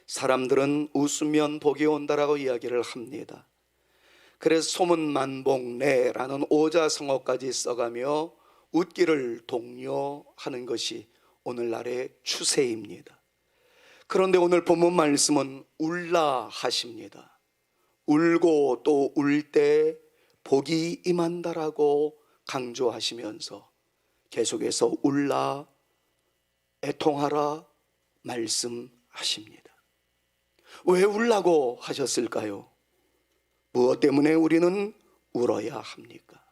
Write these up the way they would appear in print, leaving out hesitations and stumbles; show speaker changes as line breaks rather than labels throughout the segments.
사람들은 웃으면 복이 온다라고 이야기를 합니다. 그래서 소문만복내라는 오자성어까지 써가며 웃기를 독려하는 것이 오늘날의 추세입니다. 그런데 오늘 본문 말씀은 울라 하십니다. 울고 또 울 때 복이 임한다라고 강조하시면서 계속해서 울라, 애통하라 말씀하십니다. 왜 울라고 하셨을까요? 무엇 때문에 우리는 울어야 합니까?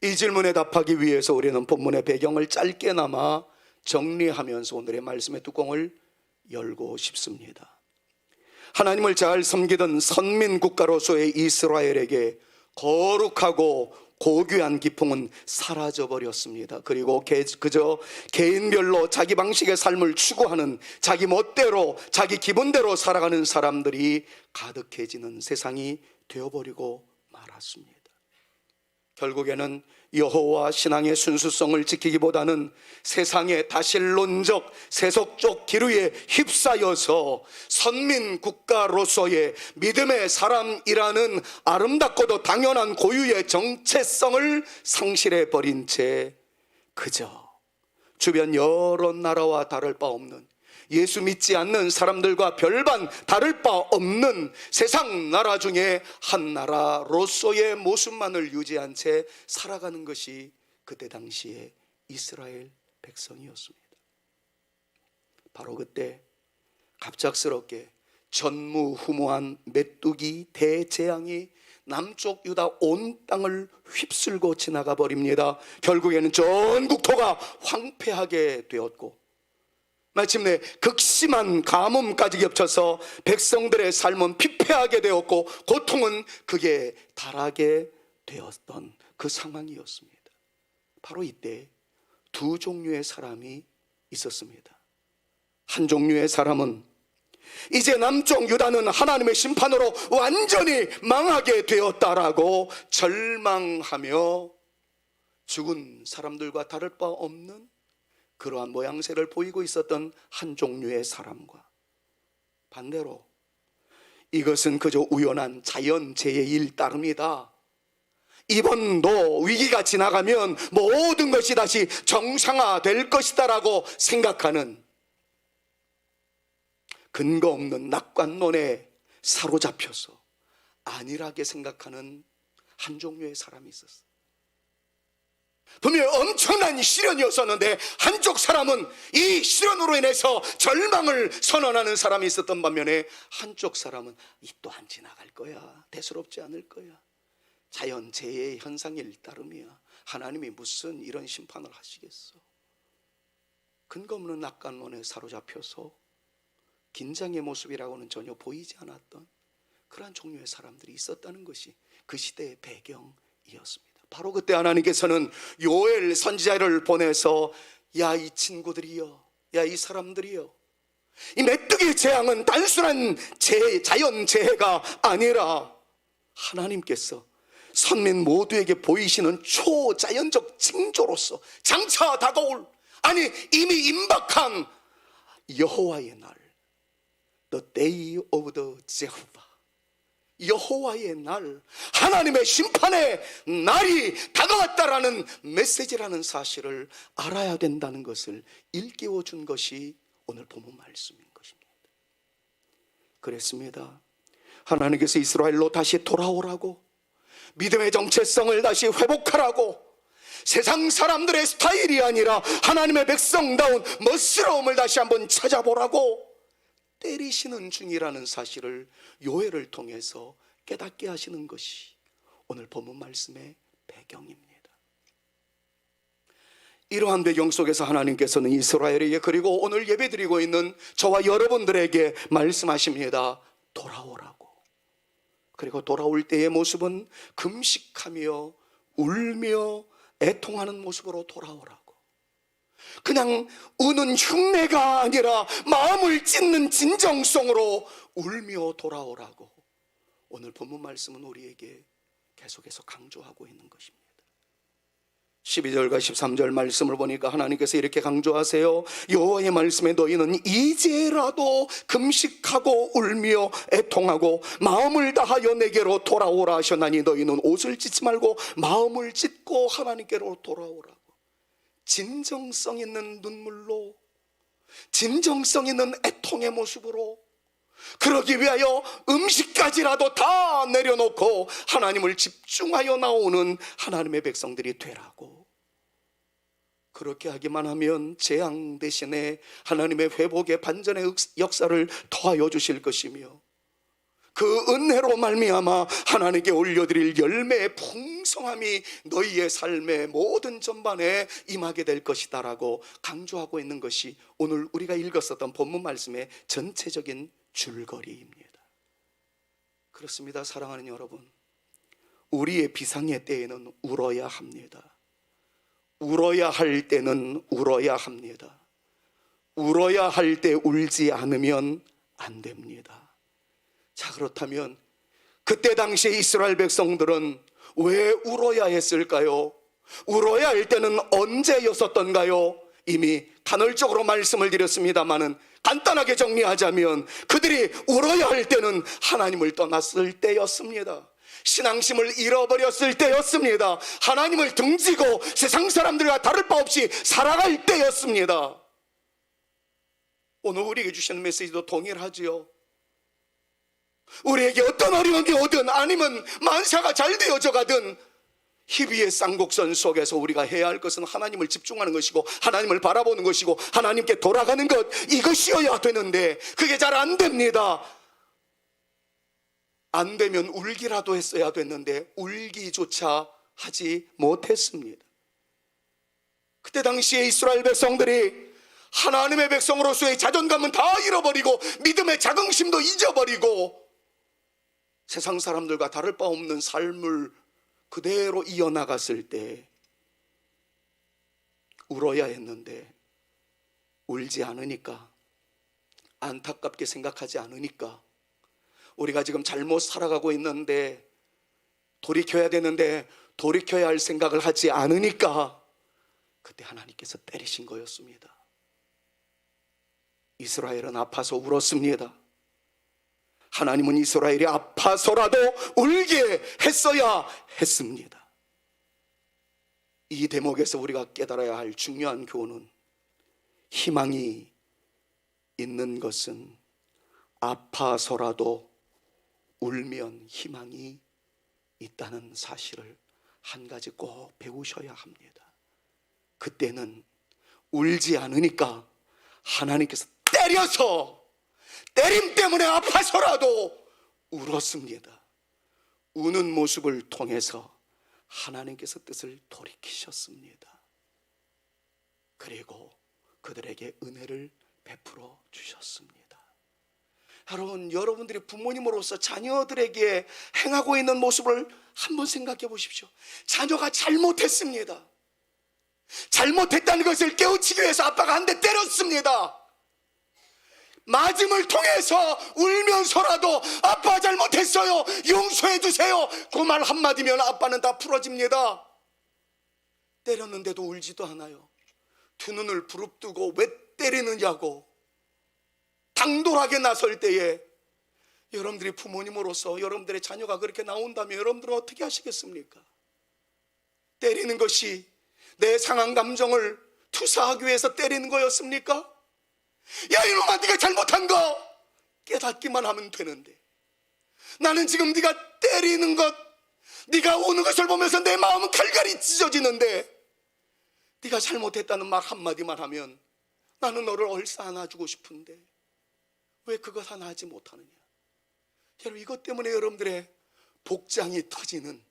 이 질문에 답하기 위해서 우리는 본문의 배경을 짧게나마 정리하면서 오늘의 말씀의 뚜껑을 열고 싶습니다. 하나님을 잘 섬기던 선민 국가로서의 이스라엘에게 거룩하고 고귀한 기풍은 사라져버렸습니다. 그리고 그저 개인별로 자기 방식의 삶을 추구하는, 자기 멋대로 자기 기분대로 살아가는 사람들이 가득해지는 세상이 되어버리고 말았습니다. 결국에는 여호와 신앙의 순수성을 지키기보다는 세상의 다신론적 세속적 기류에 휩싸여서 선민 국가로서의 믿음의 사람이라는 아름답고도 당연한 고유의 정체성을 상실해버린 채 그저 주변 여러 나라와 다를 바 없는, 예수 믿지 않는 사람들과 별반 다를 바 없는 세상 나라 중에 한 나라로서의 모습만을 유지한 채 살아가는 것이 그때 당시의 이스라엘 백성이었습니다. 바로 그때 갑작스럽게 전무후무한 메뚜기 대재앙이 남쪽 유다 온 땅을 휩쓸고 지나가 버립니다. 결국에는 전 국토가 황폐하게 되었고 마침내 극심한 가뭄까지 겹쳐서 백성들의 삶은 피폐하게 되었고 고통은 극에 달하게 되었던 그 상황이었습니다. 바로 이때 두 종류의 사람이 있었습니다. 한 종류의 사람은 이제 남쪽 유다는 하나님의 심판으로 완전히 망하게 되었다라고 절망하며 죽은 사람들과 다를 바 없는 그러한 모양새를 보이고 있었던 한 종류의 사람과, 반대로 이것은 그저 우연한 자연재해일 따름이다, 이번도 위기가 지나가면 모든 것이 다시 정상화될 것이다 라고 생각하는 근거 없는 낙관론에 사로잡혀서 안일하게 생각하는 한 종류의 사람이 있었어요. 분명히 엄청난 시련이었었는데 한쪽 사람은 이 시련으로 인해서 절망을 선언하는 사람이 있었던 반면에 한쪽 사람은 이 또한 지나갈 거야, 대수롭지 않을 거야, 자연재해의 현상일 따름이야, 하나님이 무슨 이런 심판을 하시겠어. 근거 없는 낙관론에 사로잡혀서 긴장의 모습이라고는 전혀 보이지 않았던 그러한 종류의 사람들이 있었다는 것이 그 시대의 배경이었습니다. 바로 그때 하나님께서는 요엘 선지자를 보내서 야 이 친구들이여, 야 이 사람들이여, 이 메뚜기 재앙은 단순한 자연재해가 아니라 하나님께서 선민 모두에게 보이시는 초자연적 징조로서 장차 다가올, 아니 이미 임박한 여호와의 날, The day of the Jehovah, 여호와의 날, 하나님의 심판의 날이 다가왔다라는 메시지라는 사실을 알아야 된다는 것을 일깨워 준 것이 오늘 본문 말씀인 것입니다. 그랬습니다. 하나님께서 이스라엘로 다시 돌아오라고, 믿음의 정체성을 다시 회복하라고, 세상 사람들의 스타일이 아니라 하나님의 백성다운 멋스러움을 다시 한번 찾아보라고 때리시는 중이라는 사실을 요엘을 통해서 깨닫게 하시는 것이 오늘 본문 말씀의 배경입니다. 이러한 배경 속에서 하나님께서는 이스라엘에게, 그리고 오늘 예배드리고 있는 저와 여러분들에게 말씀하십니다. 돌아오라고. 그리고 돌아올 때의 모습은 금식하며 울며 애통하는 모습으로 돌아오라고. 그냥 우는 흉내가 아니라 마음을 찢는 진정성으로 울며 돌아오라고 오늘 본문 말씀은 우리에게 계속해서 강조하고 있는 것입니다. 12절과 13절 말씀을 보니까 하나님께서 이렇게 강조하세요. 여호와의 말씀에 너희는 이제라도 금식하고 울며 애통하고 마음을 다하여 내게로 돌아오라 하셨나니 너희는 옷을 찢지 말고 마음을 찢고 하나님께로 돌아오라고. 진정성 있는 눈물로, 진정성 있는 애통의 모습으로, 그러기 위하여 음식까지라도 다 내려놓고 하나님을 집중하여 나오는 하나님의 백성들이 되라고. 그렇게 하기만 하면 재앙 대신에 하나님의 회복의 반전의 역사를 더하여 주실 것이며, 그 은혜로 말미암아 하나님께 올려드릴 열매의 풍성함이 너희의 삶의 모든 전반에 임하게 될 것이다 라고 강조하고 있는 것이 오늘 우리가 읽었었던 본문 말씀의 전체적인 줄거리입니다. 그렇습니다. 사랑하는 여러분, 우리의 비상의 때에는 울어야 합니다. 울어야 할 때는 울어야 합니다. 울어야 할 때 울지 않으면 안 됩니다. 자, 그렇다면 그때 당시에 이스라엘 백성들은 왜 울어야 했을까요? 울어야 할 때는 언제였었던가요? 이미 간헐적으로 말씀을 드렸습니다마는 간단하게 정리하자면 그들이 울어야 할 때는 하나님을 떠났을 때였습니다. 신앙심을 잃어버렸을 때였습니다. 하나님을 등지고 세상 사람들과 다를 바 없이 살아갈 때였습니다. 오늘 우리에게 주시는 메시지도 동일하지요. 우리에게 어떤 어려움이 오든 아니면 만사가 잘 되어져 가든 희비의 쌍곡선 속에서 우리가 해야 할 것은 하나님을 집중하는 것이고 하나님을 바라보는 것이고 하나님께 돌아가는 것, 이것이어야 되는데 그게 잘 안 됩니다. 안 되면 울기라도 했어야 됐는데 울기조차 하지 못했습니다. 그때 당시에 이스라엘 백성들이 하나님의 백성으로서의 자존감은 다 잃어버리고 믿음의 자긍심도 잊어버리고 세상 사람들과 다를 바 없는 삶을 그대로 이어나갔을 때 울어야 했는데 울지 않으니까, 안타깝게 생각하지 않으니까, 우리가 지금 잘못 살아가고 있는데 돌이켜야 되는데 돌이켜야 할 생각을 하지 않으니까 그때 하나님께서 때리신 거였습니다. 이스라엘은 아파서 울었습니다. 하나님은 이스라엘이 아파서라도 울게 했어야 했습니다. 이 대목에서 우리가 깨달아야 할 중요한 교훈은, 희망이 있는 것은 아파서라도 울면 희망이 있다는 사실을 한 가지 꼭 배우셔야 합니다. 그때는 울지 않으니까 하나님께서 때려서, 때림 때문에 아파서라도 울었습니다. 우는 모습을 통해서 하나님께서 뜻을 돌이키셨습니다. 그리고 그들에게 은혜를 베풀어 주셨습니다. 여러분, 여러분들이 부모님으로서 자녀들에게 행하고 있는 모습을 한번 생각해 보십시오. 자녀가 잘못했습니다. 잘못했다는 것을 깨우치기 위해서 아빠가 한 대 때렸습니다. 맞음을 통해서 울면서라도 아빠 잘못했어요, 용서해 주세요, 그 말 한마디면 아빠는 다 풀어집니다. 때렸는데도 울지도 않아요. 두 눈을 부릅뜨고 왜 때리느냐고 당돌하게 나설 때에 여러분들이 부모님으로서 여러분들의 자녀가 그렇게 나온다면 여러분들은 어떻게 하시겠습니까? 때리는 것이 내 상한 감정을 투사하기 위해서 때리는 거였습니까? 야, 이놈아, 네가 잘못한 거 깨닫기만 하면 되는데, 나는 지금 네가 때리는 것, 네가 우는 것을 보면서 내 마음은 칼갈이 찢어지는데, 네가 잘못했다는 말 한마디만 하면 나는 너를 얼싸 안아주고 싶은데 왜 그것 하나 하지 못하느냐. 여러분, 이것 때문에 여러분들의 복장이 터지는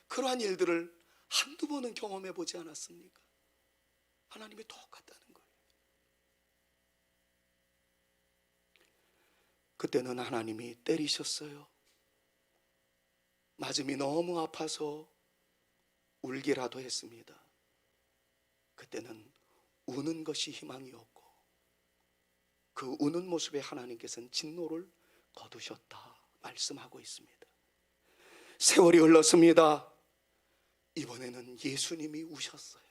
그러한 일들을 한두 번은 경험해 보지 않았습니까? 하나님이 똑같다는 거예요. 그때는 하나님이 때리셨어요. 맞음이 너무 아파서 울기라도 했습니다. 그때는 우는 것이 희망이었고 그 우는 모습에 하나님께서는 진노를 거두셨다 말씀하고 있습니다. 세월이 흘렀습니다. 이번에는 예수님이 우셨어요.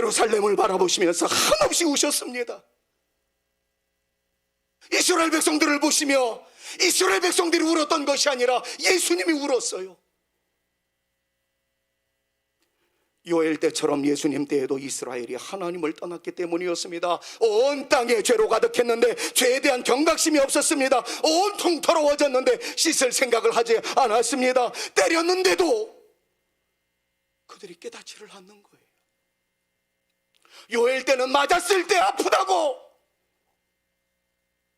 예루살렘을 바라보시면서 한없이 우셨습니다. 이스라엘 백성들을 보시며 이스라엘 백성들이 울었던 것이 아니라 예수님이 울었어요. 요엘 때처럼 예수님 때에도 이스라엘이 하나님을 떠났기 때문이었습니다. 온 땅에 죄로 가득했는데 죄에 대한 경각심이 없었습니다. 온통 더러워졌는데 씻을 생각을 하지 않았습니다. 때렸는데도 그들이 깨닫지를 않는 거예요. 요엘 때는 맞았을 때 아프다고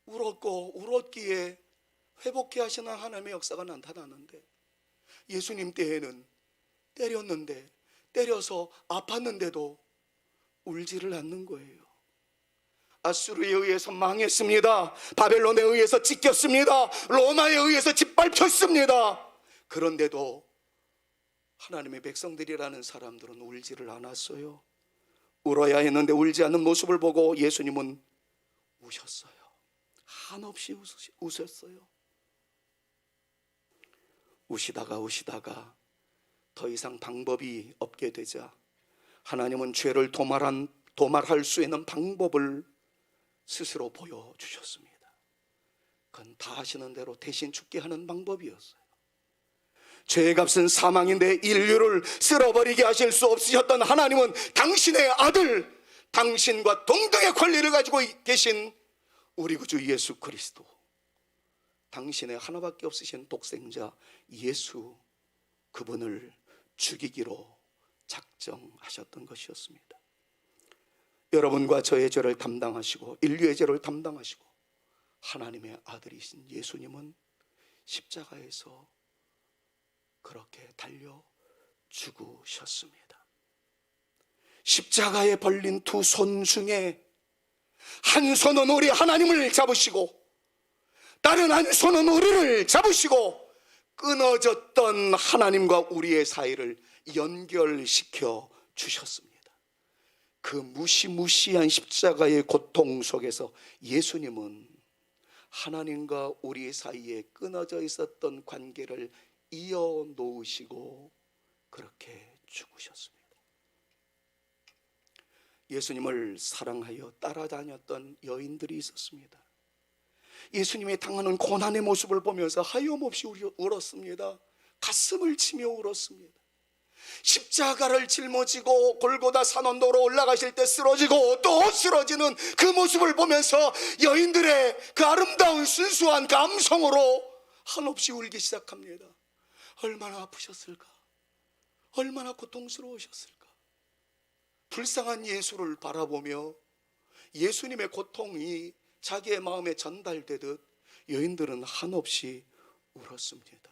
울었기에 회복케 하시는 하나님의 역사가 나타나는데, 예수님 때에는 때렸는데, 때려서 아팠는데도 울지를 않는 거예요. 아수르에 의해서 망했습니다. 바벨론에 의해서 찢겼습니다. 로마에 의해서 짓밟혔습니다. 그런데도 하나님의 백성들이라는 사람들은 울지를 않았어요. 울어야 했는데 울지 않는 모습을 보고 예수님은 우셨어요. 한없이 우셨어요. 우시다가 더 이상 방법이 없게 되자 하나님은 죄를 도말할 수 있는 방법을 스스로 보여주셨습니다. 그건 다 하시는 대로 대신 죽게 하는 방법이었어요. 죄의 값은 사망인데 인류를 쓸어버리게 하실 수 없으셨던 하나님은 당신의 아들, 당신과 동등의 권리를 가지고 계신 우리 구주 예수 그리스도, 당신의 하나밖에 없으신 독생자 예수, 그분을 죽이기로 작정하셨던 것이었습니다. 여러분과 저의 죄를 담당하시고 인류의 죄를 담당하시고 하나님의 아들이신 예수님은 십자가에서 그렇게 달려 죽으셨습니다. 십자가에 벌린 두 손 중에 한 손은 우리 하나님을 잡으시고 다른 한 손은 우리를 잡으시고 끊어졌던 하나님과 우리의 사이를 연결시켜 주셨습니다. 그 무시무시한 십자가의 고통 속에서 예수님은 하나님과 우리 사이에 끊어져 있었던 관계를 이어놓으시고 그렇게 죽으셨습니다. 예수님을 사랑하여 따라다녔던 여인들이 있었습니다. 예수님이 당하는 고난의 모습을 보면서 하염없이 울었습니다. 가슴을 치며 울었습니다. 십자가를 짊어지고 골고다 산언도로 올라가실 때 쓰러지고 또 쓰러지는 그 모습을 보면서 여인들의 그 아름다운 순수한 감성으로 한없이 울기 시작합니다. 얼마나 아프셨을까? 얼마나 고통스러우셨을까? 불쌍한 예수를 바라보며 예수님의 고통이 자기의 마음에 전달되듯 여인들은 한없이 울었습니다.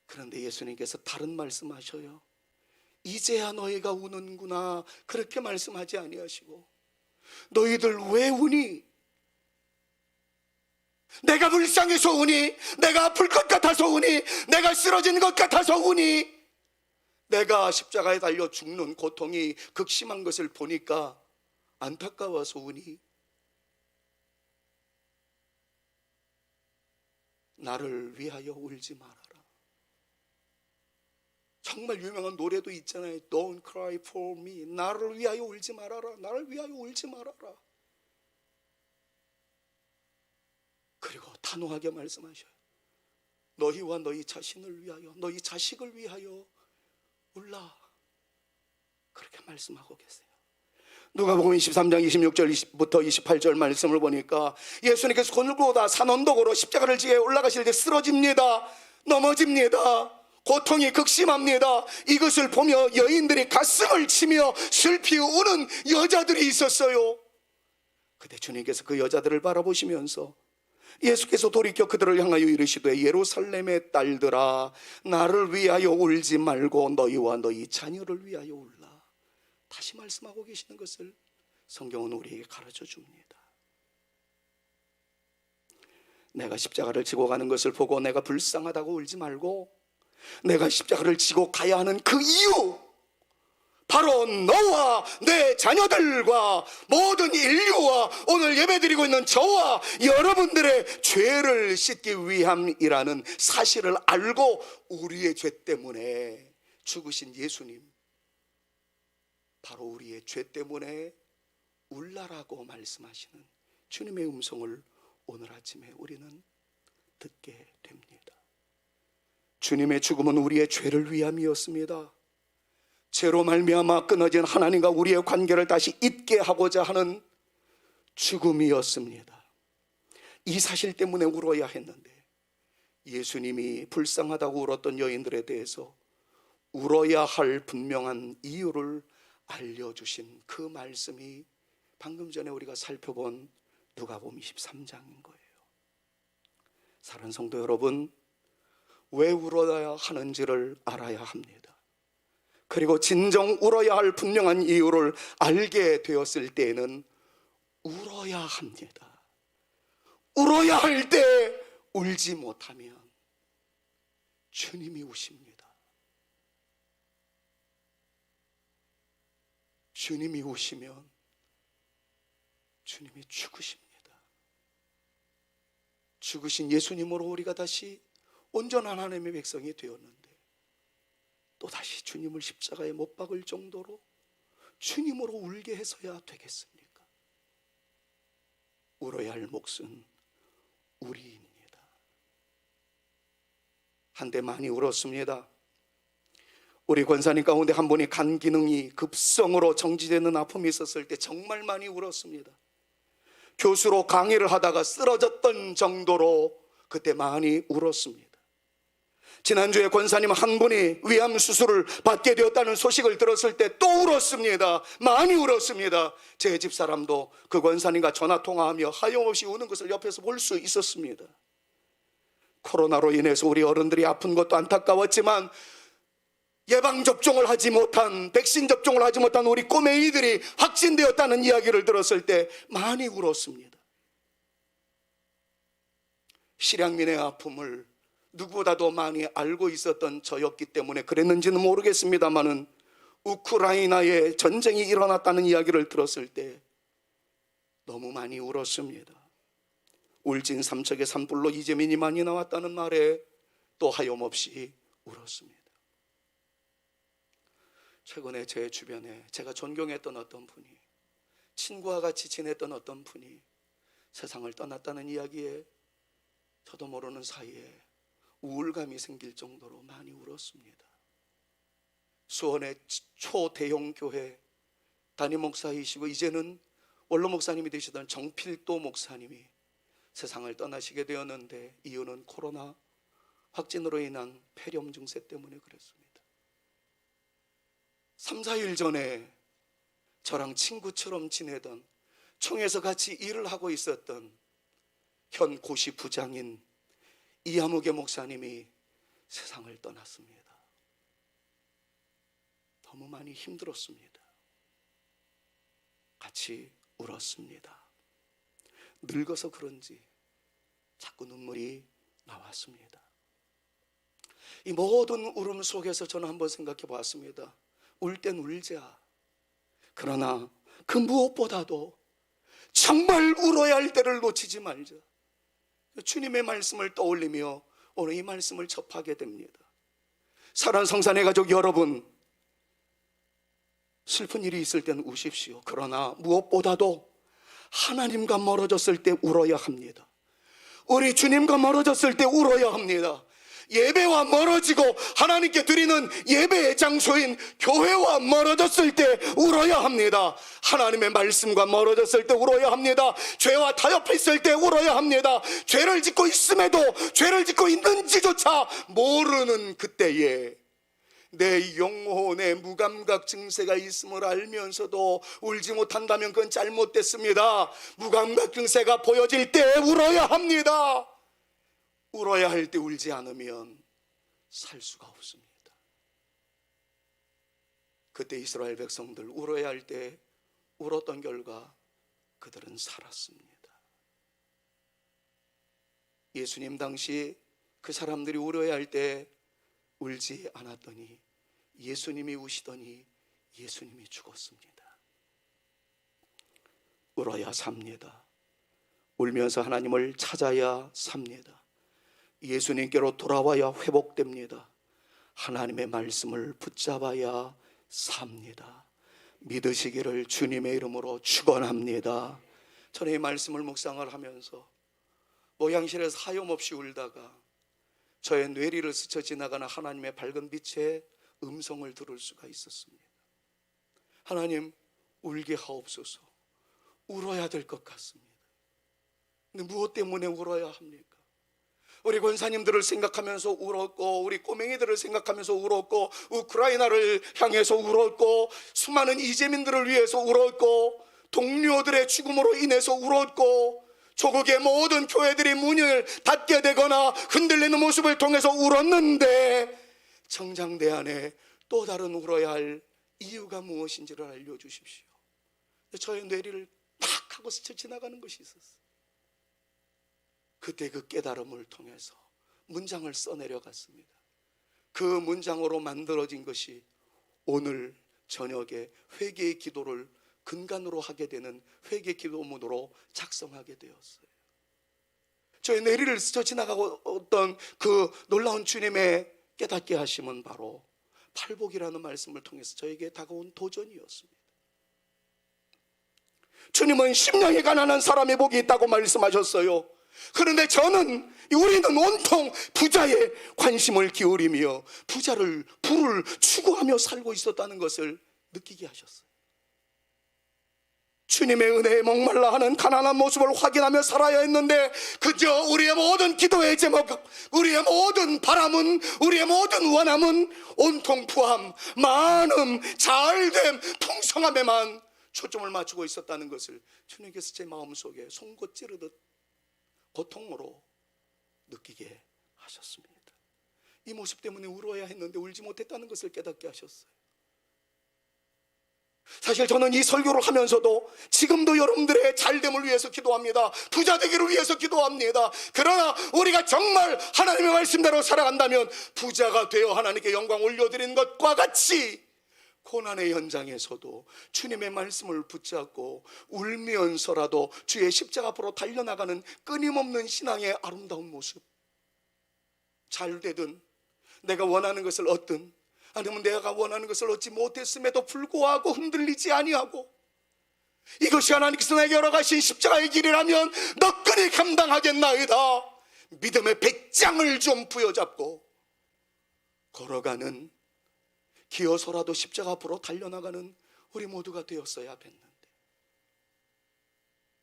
그런데 예수님께서 다른 말씀하셔요. 이제야 너희가 우는구나, 그렇게 말씀하지 아니하시고 너희들 왜 우니? 내가 불쌍해서 우니? 내가 아플 것 같아서 우니? 내가 쓰러진 것 같아서 우니? 내가 십자가에 달려 죽는 고통이 극심한 것을 보니까 안타까워서 우니? 나를 위하여 울지 말아라. 정말 유명한 노래도 있잖아요. Don't cry for me. 나를 위하여 울지 말아라. 나를 위하여 울지 말아라. 그리고 단호하게 말씀하셔요. 너희와 너희 자신을 위하여, 너희 자식을 위하여 울라. 그렇게 말씀하고 계세요. 누가복음 23장 26절부터 28절 말씀을 보니까 예수님께서 골고다 산 언덕으로 십자가를 지에 올라가실 때 쓰러집니다. 넘어집니다. 고통이 극심합니다. 이것을 보며 여인들이 가슴을 치며 슬피 우는 여자들이 있었어요. 그때 주님께서 그 여자들을 바라보시면서 예수께서 돌이켜 그들을 향하여 이르시되 예루살렘의 딸들아, 나를 위하여 울지 말고 너희와 너희 자녀를 위하여 울라. 다시 말씀하고 계시는 것을 성경은 우리에게 가르쳐 줍니다. 내가 십자가를 지고 가는 것을 보고 내가 불쌍하다고 울지 말고, 내가 십자가를 지고 가야 하는 그 이유, 바로 너와 내 자녀들과 모든 인류와 오늘 예배드리고 있는 저와 여러분들의 죄를 씻기 위함이라는 사실을 알고 우리의 죄 때문에 죽으신 예수님, 바로 우리의 죄 때문에 울라라고 말씀하시는 주님의 음성을 오늘 아침에 우리는 듣게 됩니다. 주님의 죽음은 우리의 죄를 위함이었습니다. 죄로 말미암아 끊어진 하나님과 우리의 관계를 다시 잇게 하고자 하는 죽음이었습니다. 이 사실 때문에 울어야 했는데 예수님이 불쌍하다고 울었던 여인들에 대해서 울어야 할 분명한 이유를 알려주신 그 말씀이 방금 전에 우리가 살펴본 누가복음 23장인 거예요. 사랑하는 성도 여러분, 왜 울어야 하는지를 알아야 합니다. 그리고 진정 울어야 할 분명한 이유를 알게 되었을 때에는 울어야 합니다. 울어야 할 때 울지 못하면 주님이 우십니다. 주님이 우시면 주님이 죽으십니다. 죽으신 예수님으로 우리가 다시 온전한 하나님의 백성이 되었는데 또다시 주님을 십자가에 못 박을 정도로 주님으로 울게 해서야 되겠습니까? 울어야 할 몫은 우리입니다. 한때 많이 울었습니다. 우리 권사님 가운데 한 분이 간 기능이 급성으로 정지되는 아픔이 있었을 때 정말 많이 울었습니다. 교수로 강의를 하다가 쓰러졌던 정도로 그때 많이 울었습니다. 지난주에 권사님 한 분이 위암 수술을 받게 되었다는 소식을 들었을 때 또 울었습니다. 많이 울었습니다. 제 집사람도 그 권사님과 전화통화하며 하염없이 우는 것을 옆에서 볼 수 있었습니다. 코로나로 인해서 우리 어른들이 아픈 것도 안타까웠지만 예방접종을 하지 못한, 백신 접종을 하지 못한 우리 꼬맹이들이 확진되었다는 이야기를 들었을 때 많이 울었습니다. 실향민의 아픔을 누구보다도 많이 알고 있었던 저였기 때문에 그랬는지는 모르겠습니다만은 우크라이나에 전쟁이 일어났다는 이야기를 들었을 때 너무 많이 울었습니다. 울진 삼척의 산불로 이재민이 많이 나왔다는 말에 또 하염없이 울었습니다. 최근에 제 주변에 제가 존경했던 어떤 분이, 친구와 같이 지냈던 어떤 분이 세상을 떠났다는 이야기에 저도 모르는 사이에 우울감이 생길 정도로 많이 울었습니다. 수원의 초대형 교회 담임 목사이시고 이제는 원로 목사님이 되시던 정필도 목사님이 세상을 떠나시게 되었는데 이유는 코로나 확진으로 인한 폐렴 증세 때문에 그랬습니다. 3, 4일 전에 저랑 친구처럼 지내던, 총에서 같이 일을 하고 있었던 현 고시 부장인 이하무개 목사님이 세상을 떠났습니다. 너무 많이 힘들었습니다. 같이 울었습니다. 늙어서 그런지 자꾸 눈물이 나왔습니다. 이 모든 울음 속에서 저는 한번 생각해 보았습니다. 울 땐 울자. 그러나 그 무엇보다도 정말 울어야 할 때를 놓치지 말자. 주님의 말씀을 떠올리며 오늘 이 말씀을 접하게 됩니다. 사랑하는 성산의 가족 여러분, 슬픈 일이 있을 때는 우십시오. 그러나 무엇보다도 하나님과 멀어졌을 때 울어야 합니다. 우리 주님과 멀어졌을 때 울어야 합니다. 예배와 멀어지고 하나님께 드리는 예배의 장소인 교회와 멀어졌을 때 울어야 합니다. 하나님의 말씀과 멀어졌을 때 울어야 합니다. 죄와 타협했을 때 울어야 합니다. 죄를 짓고 있음에도 죄를 짓고 있는지조차 모르는 그때에 내 영혼에 무감각 증세가 있음을 알면서도 울지 못한다면 그건 잘못됐습니다. 무감각 증세가 보여질 때 울어야 합니다. 울어야 할 때 울지 않으면 살 수가 없습니다. 그때 이스라엘 백성들 울어야 할 때 울었던 결과 그들은 살았습니다. 예수님 당시 그 사람들이 울어야 할 때 울지 않았더니 예수님이 우시더니 예수님이 죽었습니다. 울어야 삽니다. 울면서 하나님을 찾아야 삽니다. 예수님께로 돌아와야 회복됩니다. 하나님의 말씀을 붙잡아야 삽니다. 믿으시기를 주님의 이름으로 축원합니다. 저는 이 말씀을 묵상을 하면서 모양실에서 하염없이 울다가 저의 뇌리를 스쳐 지나가는 하나님의 밝은 빛의 음성을 들을 수가 있었습니다. 하나님, 울게 하옵소서. 울어야 될 것 같습니다. 근데 무엇 때문에 울어야 합니까? 우리 권사님들을 생각하면서 울었고, 우리 꼬맹이들을 생각하면서 울었고, 우크라이나를 향해서 울었고, 수많은 이재민들을 위해서 울었고, 동료들의 죽음으로 인해서 울었고, 조국의 모든 교회들이 문을 닫게 되거나 흔들리는 모습을 통해서 울었는데, 청장대 안에 또 다른 울어야 할 이유가 무엇인지를 알려주십시오. 저의 뇌리를 탁 하고 스쳐 지나가는 것이 있었어요. 그때 그 깨달음을 통해서 문장을 써내려갔습니다. 그 문장으로 만들어진 것이 오늘 저녁에 회개의 기도를 근간으로 하게 되는 회개 기도문으로 작성하게 되었어요. 저의 뇌리를 스쳐 지나가고 어떤 그 놀라운 주님의 깨닫게 하심은 바로 팔복이라는 말씀을 통해서 저에게 다가온 도전이었습니다. 주님은 심령이 가난한 사람의 복이 있다고 말씀하셨어요. 그런데 우리는 온통 부자에 관심을 기울이며 부를 추구하며 살고 있었다는 것을 느끼게 하셨어요. 주님의 은혜에 목말라 하는 가난한 모습을 확인하며 살아야 했는데, 그저 우리의 모든 기도의 제목, 우리의 모든 바람은, 우리의 모든 원함은 온통 부함, 많음, 잘됨, 풍성함에만 초점을 맞추고 있었다는 것을 주님께서 제 마음속에 송곳 찌르듯 고통으로 느끼게 하셨습니다. 이 모습 때문에 울어야 했는데 울지 못했다는 것을 깨닫게 하셨어요. 사실 저는 이 설교를 하면서도 지금도 여러분들의 잘됨을 위해서 기도합니다. 부자 되기를 위해서 기도합니다. 그러나 우리가 정말 하나님의 말씀대로 살아간다면 부자가 되어 하나님께 영광 올려드리는 것과 같이 고난의 현장에서도 주님의 말씀을 붙잡고 울면서라도 주의 십자가 앞으로 달려나가는 끊임없는 신앙의 아름다운 모습, 잘 되든 내가 원하는 것을 얻든 아니면 내가 원하는 것을 얻지 못했음에도 불구하고 흔들리지 아니하고, 이것이 하나님께서 내게 열어가신 십자가의 길이라면 너끈히 감당하겠나이다, 믿음의 배짱을 좀 부여잡고 걸어가는, 기어서라도 십자가 앞으로 달려나가는 우리 모두가 되었어야 했는데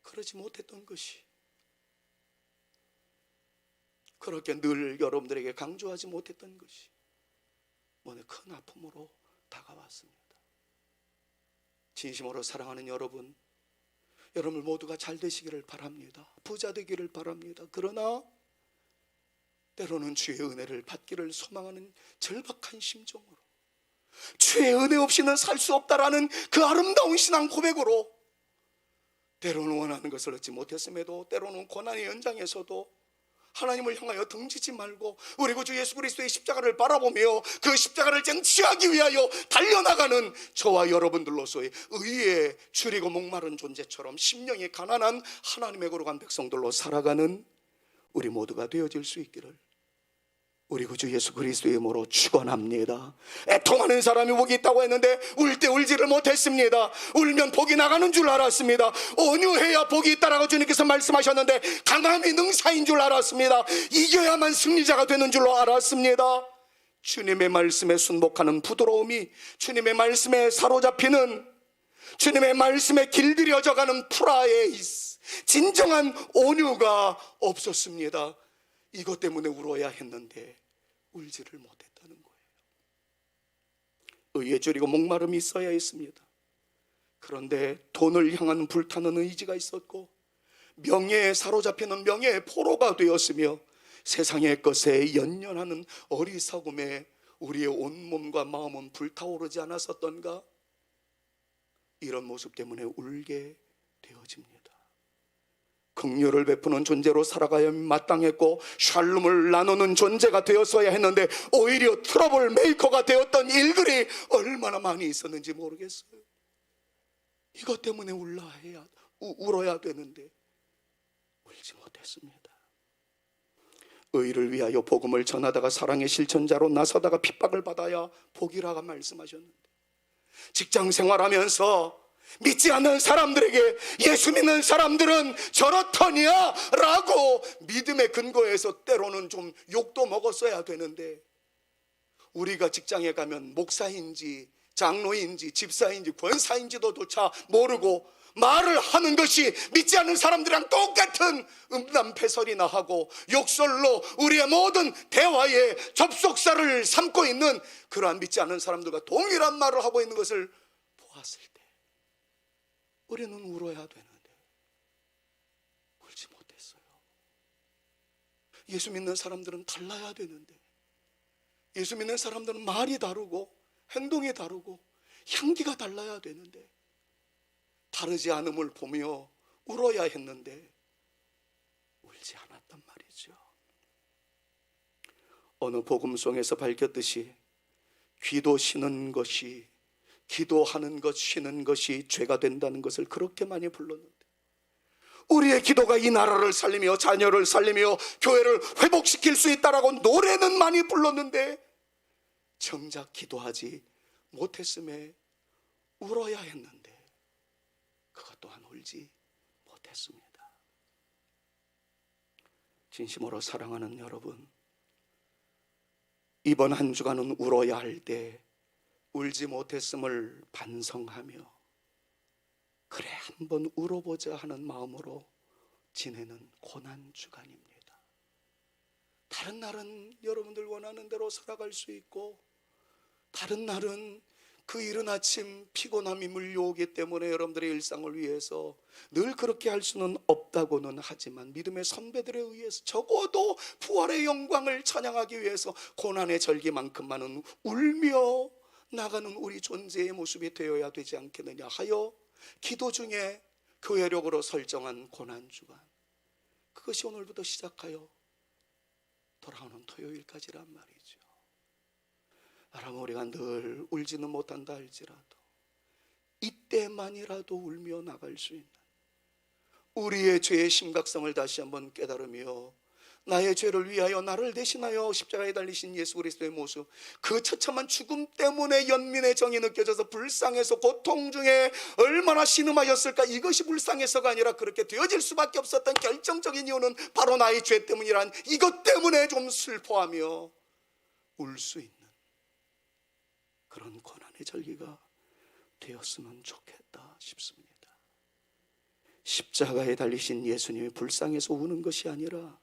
그러지 못했던 것이, 그렇게 늘 여러분들에게 강조하지 못했던 것이 오늘 큰 아픔으로 다가왔습니다. 진심으로 사랑하는 여러분 모두가 잘 되시기를 바랍니다. 부자 되기를 바랍니다. 그러나 때로는 주의 은혜를 받기를 소망하는 절박한 심정으로, 주의 은혜 없이는 살 수 없다라는 그 아름다운 신앙 고백으로, 때로는 원하는 것을 얻지 못했음에도, 때로는 고난의 연장에서도 하나님을 향하여 등지지 말고 우리 구주 예수 그리스도의 십자가를 바라보며 그 십자가를 쟁취하기 위하여 달려나가는 저와 여러분들로서의 의에 줄이고 목마른 존재처럼 심령이 가난한 하나님의 거룩한 백성들로 살아가는 우리 모두가 되어질 수 있기를 우리 구주 예수 그리스도의 이름으로 축원합니다. 애통하는 사람이 복이 있다고 했는데 울 때 울지를 못했습니다. 울면 복이 나가는 줄 알았습니다. 온유해야 복이 있다라고 주님께서 말씀하셨는데 강함이 능사인 줄 알았습니다. 이겨야만 승리자가 되는 줄로 알았습니다. 주님의 말씀에 순복하는 부드러움이, 주님의 말씀에 사로잡히는, 주님의 말씀에 길들여져가는 프라이스, 진정한 온유가 없었습니다. 이것 때문에 울어야 했는데 울지를 못했다는 거예요. 의에 줄이고 목마름이 있어야 했습니다. 그런데 돈을 향한 불타는 의지가 있었고, 명예에 사로잡히는 명예의 포로가 되었으며, 세상의 것에 연연하는 어리석음에 우리의 온몸과 마음은 불타오르지 않았었던가? 이런 모습 때문에 울게 되어집니다. 긍휼을 베푸는 존재로 살아가야 마땅했고, 샬롬을 나누는 존재가 되었어야 했는데 오히려 트러블 메이커가 되었던 일들이 얼마나 많이 있었는지 모르겠어요. 이것 때문에 울어야 되는데 울지 못했습니다. 의를 위하여 복음을 전하다가 사랑의 실천자로 나서다가 핍박을 받아야 복이라고 말씀하셨는데, 직장 생활하면서 믿지 않는 사람들에게 예수 믿는 사람들은 저렇더냐 라고 믿음의 근거에서 때로는 좀 욕도 먹었어야 되는데, 우리가 직장에 가면 목사인지 장로인지 집사인지 권사인지도 조차 모르고 말을 하는 것이 믿지 않는 사람들이랑 똑같은 음담패설이나 하고 욕설로 우리의 모든 대화의 접속사를 삼고 있는 그러한 믿지 않는 사람들과 동일한 말을 하고 있는 것을 보았을 때 우리는 울어야 되는데 울지 못했어요. 예수 믿는 사람들은 달라야 되는데, 예수 믿는 사람들은 말이 다르고 행동이 다르고 향기가 달라야 되는데 다르지 않음을 보며 울어야 했는데 울지 않았단 말이죠. 어느 복음송에서 밝혔듯이 귀도 쉬는 것이, 기도하는 것 쉬는 것이 죄가 된다는 것을 그렇게 많이 불렀는데, 우리의 기도가 이 나라를 살리며 자녀를 살리며 교회를 회복시킬 수 있다라고 노래는 많이 불렀는데 정작 기도하지 못했음에 울어야 했는데 그것 또한 울지 못했습니다. 진심으로 사랑하는 여러분, 이번 한 주간은 울어야 할 때 울지 못했음을 반성하며 그래 한번 울어보자 하는 마음으로 지내는 고난 주간입니다. 다른 날은 여러분들 원하는 대로 살아갈 수 있고, 다른 날은 그 이른 아침 피곤함이 물려오기 때문에 여러분들의 일상을 위해서 늘 그렇게 할 수는 없다고는 하지만 믿음의 선배들에 의해서 적어도 부활의 영광을 찬양하기 위해서 고난의 절기만큼만은 울며 나가는 우리 존재의 모습이 되어야 되지 않겠느냐 하여 기도 중에 교회력으로 설정한 고난주간, 그것이 오늘부터 시작하여 돌아오는 토요일까지란 말이죠. 여러분, 우리가 늘 울지는 못한다 할지라도 이때만이라도 울며 나갈 수 있는 우리의 죄의 심각성을 다시 한번 깨달으며 나의 죄를 위하여 나를 대신하여 십자가에 달리신 예수 그리스도의 모습, 그 처참한 죽음 때문에 연민의 정이 느껴져서 불쌍해서 고통 중에 얼마나 신음하였을까, 이것이 불쌍해서가 아니라 그렇게 되어질 수밖에 없었던 결정적인 이유는 바로 나의 죄 때문이란 이것 때문에 좀 슬퍼하며 울 수 있는 그런 고난의 절기가 되었으면 좋겠다 싶습니다. 십자가에 달리신 예수님이 불쌍해서 우는 것이 아니라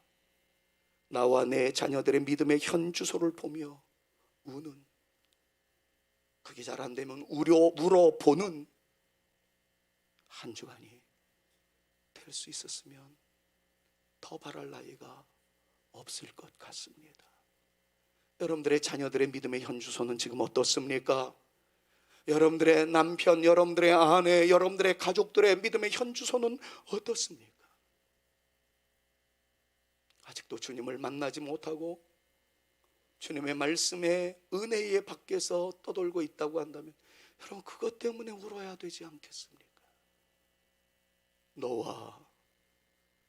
나와 내 자녀들의 믿음의 현 주소를 보며 우는, 그게 잘 안 되면 울어보는 한 주간이 될 수 있었으면 더 바랄 나이가 없을 것 같습니다. 여러분들의 자녀들의 믿음의 현 주소는 지금 어떻습니까? 여러분들의 남편, 여러분들의 아내, 여러분들의 가족들의 믿음의 현 주소는 어떻습니까? 아직도 주님을 만나지 못하고 주님의 말씀에 은혜의 밖에서 떠돌고 있다고 한다면 여러분, 그것 때문에 울어야 되지 않겠습니까? 너와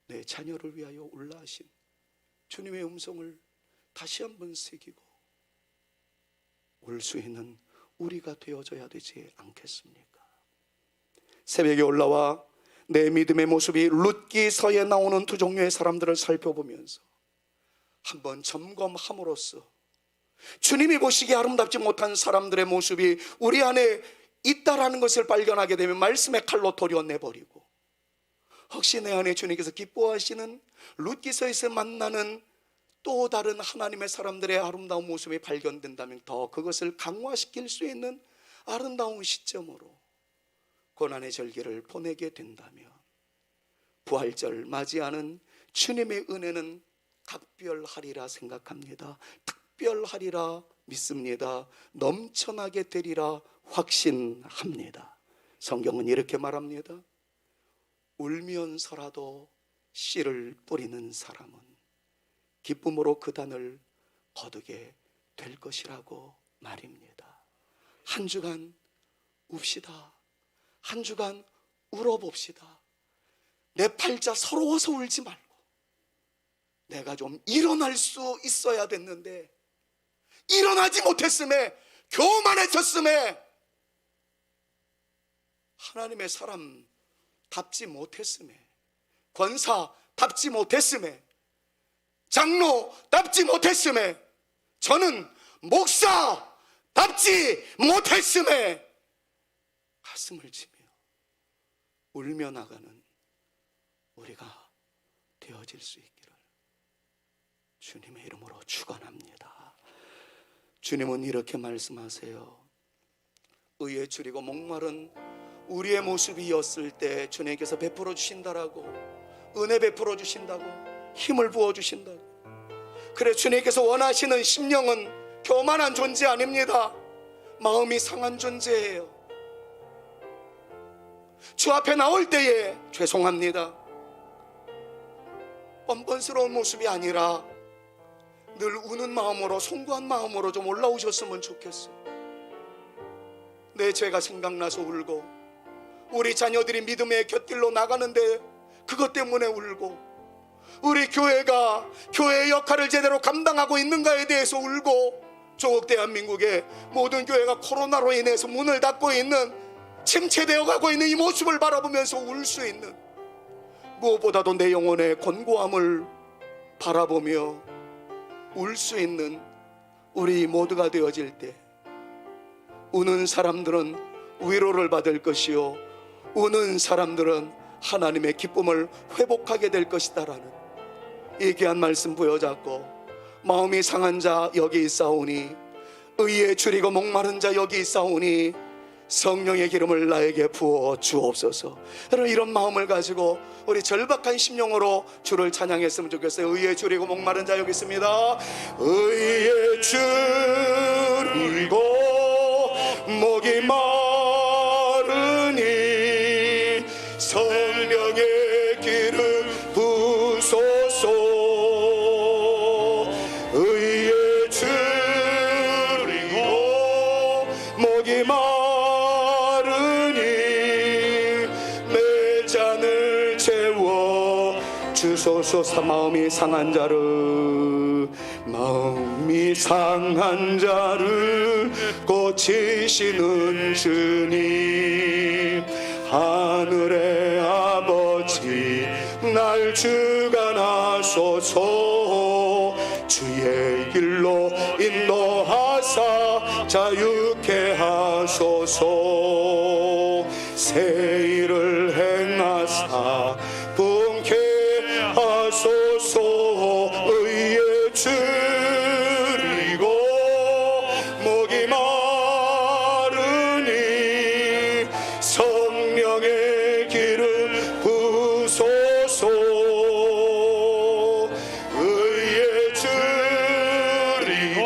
내 자녀를 위하여 울라 하신 주님의 음성을 다시 한번 새기고 울 수 있는 우리가 되어져야 되지 않겠습니까? 새벽에 올라와 내 믿음의 모습이 룻기서에 나오는 두 종류의 사람들을 살펴보면서 한번 점검함으로써 주님이 보시기에 아름답지 못한 사람들의 모습이 우리 안에 있다라는 것을 발견하게 되면 말씀의 칼로 도려내버리고, 혹시 내 안에 주님께서 기뻐하시는 룻기서에서 만나는 또 다른 하나님의 사람들의 아름다운 모습이 발견된다면 더 그것을 강화시킬 수 있는 아름다운 시점으로 고난의 절기를 보내게 된다면 부활절 맞이하는 주님의 은혜는 각별하리라 생각합니다. 특별하리라 믿습니다. 넘쳐나게 되리라 확신합니다. 성경은 이렇게 말합니다. 울면서라도 씨를 뿌리는 사람은 기쁨으로 그 단을 거두게 될 것이라고 말입니다. 한 주간 웁시다. 한 주간 울어봅시다. 내 팔자 서러워서 울지 말고, 내가 좀 일어날 수 있어야 됐는데 일어나지 못했음에 교만해졌음에 하나님의 사람답지 못했음에, 권사답지 못했음에, 장로답지 못했음에, 저는 목사답지 못했음에 가슴을 치며 울며 나가는 우리가 되어질 수 있기를 주님의 이름으로 축원합니다. 주님은 이렇게 말씀하세요. 의에 줄이고 목마른 우리의 모습이었을 때 주님께서 베풀어 주신다라고, 은혜 베풀어 주신다고, 힘을 부어 주신다고. 그래, 주님께서 원하시는 심령은 교만한 존재 아닙니다. 마음이 상한 존재예요. 주 앞에 나올 때에 죄송합니다, 뻔뻔스러운 모습이 아니라 늘 우는 마음으로, 송구한 마음으로 좀 올라오셨으면 좋겠어. 내 죄가 생각나서 울고, 우리 자녀들이 믿음의 곁길로 나가는데 그것 때문에 울고, 우리 교회가 교회의 역할을 제대로 감당하고 있는가에 대해서 울고, 조국 대한민국의 모든 교회가 코로나로 인해서 문을 닫고 있는, 침체되어 가고 있는 이 모습을 바라보면서 울 수 있는, 무엇보다도 내 영혼의 곤고함을 바라보며 울 수 있는 우리 모두가 되어질 때, 우는 사람들은 위로를 받을 것이요, 우는 사람들은 하나님의 기쁨을 회복하게 될 것이다라는 이 귀한 말씀 부여잡고, 마음이 상한 자 여기 있사오니, 의에 줄이고 목마른 자 여기 있사오니 성령의 기름을 나에게 부어 주옵소서. 여러분, 이런 마음을 가지고 우리 절박한 심령으로 주를 찬양했으면 좋겠어요. 의에 줄이고 목마른 자 여기 있습니다. 의에 줄이고 목이 마르니 성령의 기름 부소서. 의에 줄이고 목이 주소서. 마음이 상한 자를, 마음이 상한 자를 고치시는 주님, 하늘의 아버지 날 주관하소서. 주의 길로 인도하사 자유케 하소서. 새 일을 행하사 하소서. 의에 줄이고 목이 마르니 성령의 기름 부소서. 의에 줄이고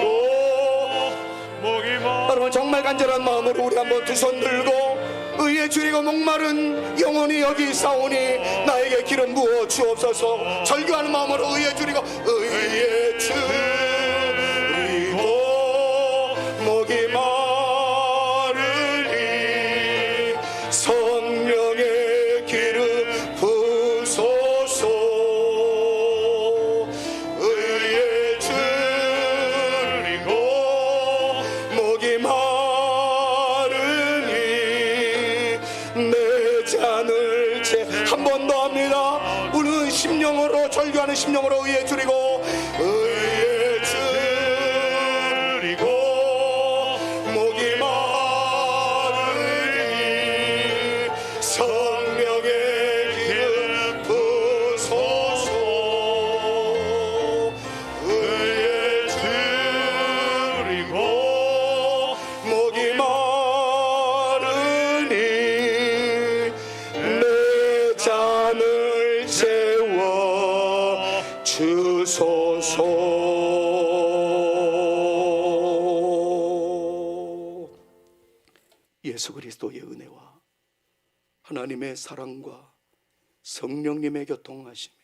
목이 마르니. 여러분, 정말 간절한 마음으로 우리 한번 두 손 들고, 의에 줄이고 목마른 영혼이 여기 있사오니 나에게 기름 부어 주옵소서. 절규하는 마음으로 의에 줄이고, 의에 줄이고 목이 마르니 성령의 기름 부소서. 의에 줄이고 목이 내 잔을 한 번 더 합니다. 우는 심령으로, 절규하는 심령으로 의에 줄이고, 의에 줄이고 목이 마르니 성령의 기름 부소서. 의에 줄이고 목이 잔을 채워 주소서. 예수 그리스도의 은혜와 하나님의 사랑과 성령님의 교통하심이,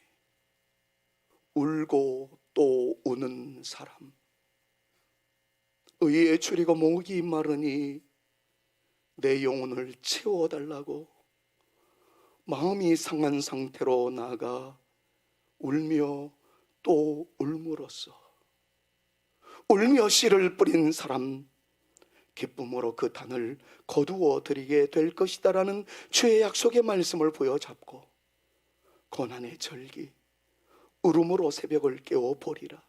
울고 또 우는 사람, 의에 줄이고 목이 마르니 내 영혼을 채워달라고 마음이 상한 상태로 나아가 울며 또 울므로써 울며 씨를 뿌린 사람, 기쁨으로 그 단을 거두어 드리게 될 것이다라는 주의 약속의 말씀을 부여잡고 고난의 절기, 울음으로 새벽을 깨워 보리라.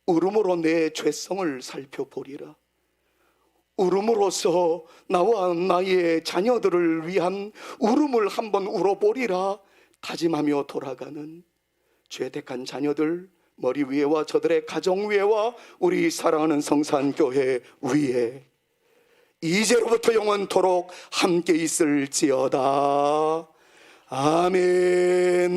울음으로 내 죄성을 살펴보리라. 울음으로써 나와 나의 자녀들을 위한 울음을 한번 울어보리라 다짐하며 돌아가는 죄택한 자녀들 머리 위에와 저들의 가정 위에와 우리 사랑하는 성산교회 위에 이제로부터 영원토록 함께 있을지어다. 아멘.